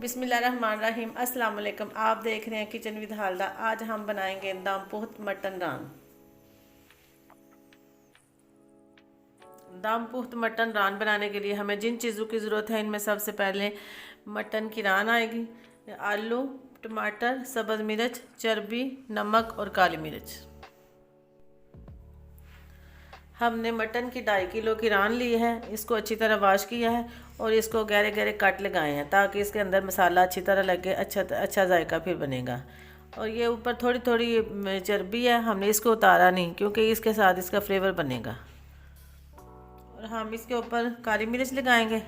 बिस्मिल्लाहिर्रहमानिर्रहीम। अस्सलाम वालेकुम। आप देख रहे हैं किचन विद हालदा। आज हम बनाएंगे दम पुख्त मटन रान। दम पुख्त मटन रान बनाने के लिए हमें जिन चीज़ों की ज़रूरत है, इनमें सबसे पहले मटन की रान आएगी, आलू, टमाटर, सब्ज़ मिर्च, चर्बी, नमक और काली मिर्च। हमने मटन की 2.5 किलो की रान ली है। इसको अच्छी तरह वॉश किया है और इसको गहरे गहरे कट लगाए हैं ताकि इसके अंदर मसाला अच्छी तरह लगे, अच्छा जायका फिर बनेगा। और ये ऊपर थोड़ी थोड़ी चर्बी है, हमने इसको उतारा नहीं क्योंकि इसके साथ इसका फ्लेवर बनेगा। और हम इसके ऊपर काली मिर्च लगाएंगे।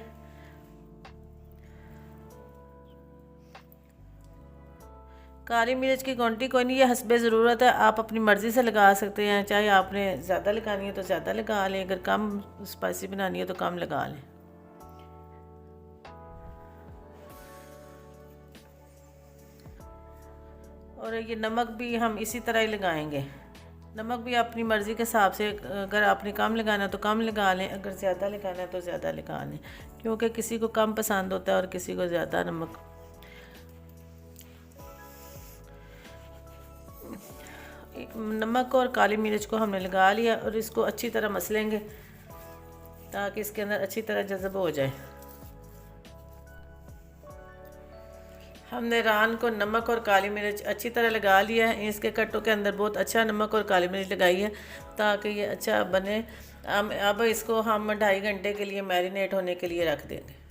काली मिर्च की क्वांटिटी कोई नहीं, ये हस्बे ज़रूरत है, आप अपनी मर्ज़ी से लगा सकते हैं। चाहे आपने ज़्यादा लगानी है तो ज़्यादा लगा लें, अगर कम स्पाइसी बनानी है तो कम लगा लें। और ये नमक भी हम इसी तरह ही लगाएंगे। नमक भी अपनी मर्ज़ी के हिसाब से, अगर आपने कम लगाना है तो कम लगा लें, अगर ज़्यादा लगाना है तो ज़्यादा लगा लें, क्योंकि किसी को कम पसंद होता है और किसी को ज़्यादा नमक। नमक और काली मिर्च को हमने लगा लिया और इसको अच्छी तरह मसलेंगे ताकि इसके अंदर अच्छी तरह जज़ब हो जाए। हमने रान को नमक और काली मिर्च अच्छी तरह लगा लिया है। इसके कट्टों के अंदर बहुत अच्छा नमक और काली मिर्च लगाई है ताकि ये अच्छा बने। अब इसको हम 2.5 घंटे के लिए मैरिनेट होने के लिए रख देंगे।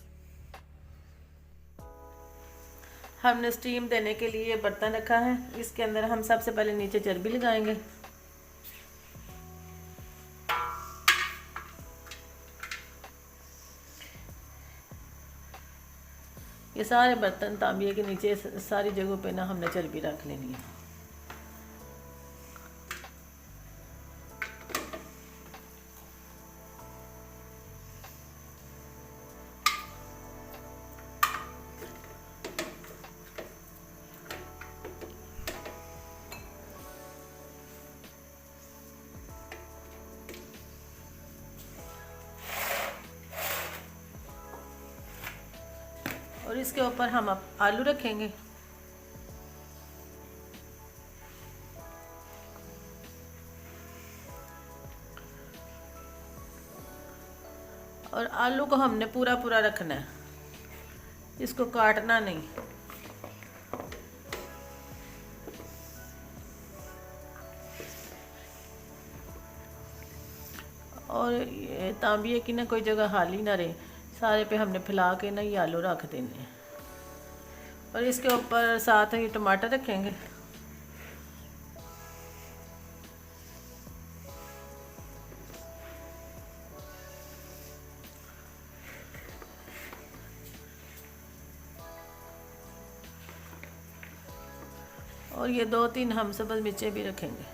हमने स्टीम देने के लिए बर्तन रखा है। इसके अंदर हम सबसे पहले नीचे चर्बी लगाएंगे। ये सारे बर्तन तांबिए के नीचे सारी जगहों पे ना हमने चर्बी रख लेनी है। और इसके ऊपर हम अब आलू रखेंगे। और आलू को हमने पूरा पूरा रखना है, इसको काटना नहीं। और ये तांबिए की ना कोई जगह खाली ना रहे, सारे पे हमने फैला के ना ये आलू रख देने हैं। और इसके ऊपर साथ ही टमाटर रखेंगे। और ये 2-3 हम सब्ज़ मिर्चें भी रखेंगे।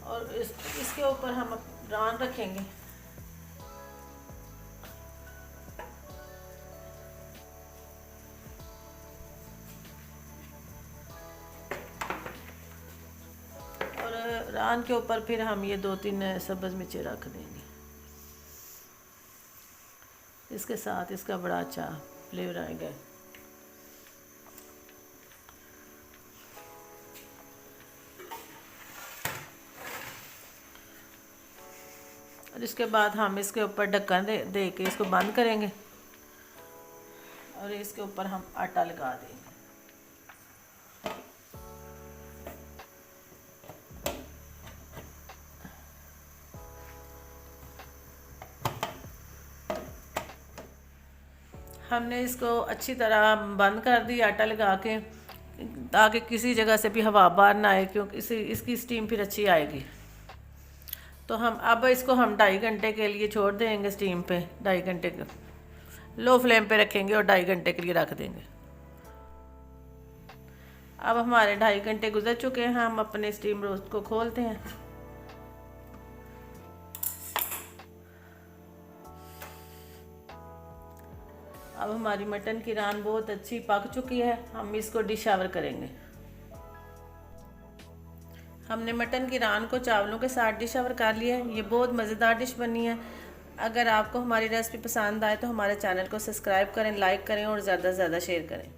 और इसके ऊपर हम रान रखेंगे। और रान के ऊपर फिर हम ये 2-3 सब्ज़ मिर्चें रख देंगे। इसके साथ इसका बड़ा अच्छा फ्लेवर आएगा। और इसके बाद हम इसके ऊपर ढक्कन दे के इसको बंद करेंगे और इसके ऊपर हम आटा लगा देंगे। हमने इसको अच्छी तरह बंद कर दी आटा लगा के, ताकि किसी जगह से भी हवा बाहर ना आए, क्योंकि इसकी स्टीम फिर अच्छी आएगी। तो हम अब इसको हम 2.5 घंटे के लिए छोड़ देंगे स्टीम पे। 2.5 घंटे के लो फ्लेम पे रखेंगे और 2.5 घंटे के लिए रख देंगे। अब हमारे 2.5 घंटे गुजर चुके हैं। हम अपने स्टीम रोस्ट को खोलते हैं। अब हमारी मटन की रान बहुत अच्छी पक चुकी है। हम इसको डिश आवर करेंगे। हमने मटन की रान को चावलों के साथ डिश आवर कर लिया है। ये बहुत मज़ेदार डिश बनी है। अगर आपको हमारी रेसिपी पसंद आए तो हमारे चैनल को सब्सक्राइब करें, लाइक करें और ज़्यादा से ज़्यादा शेयर करें।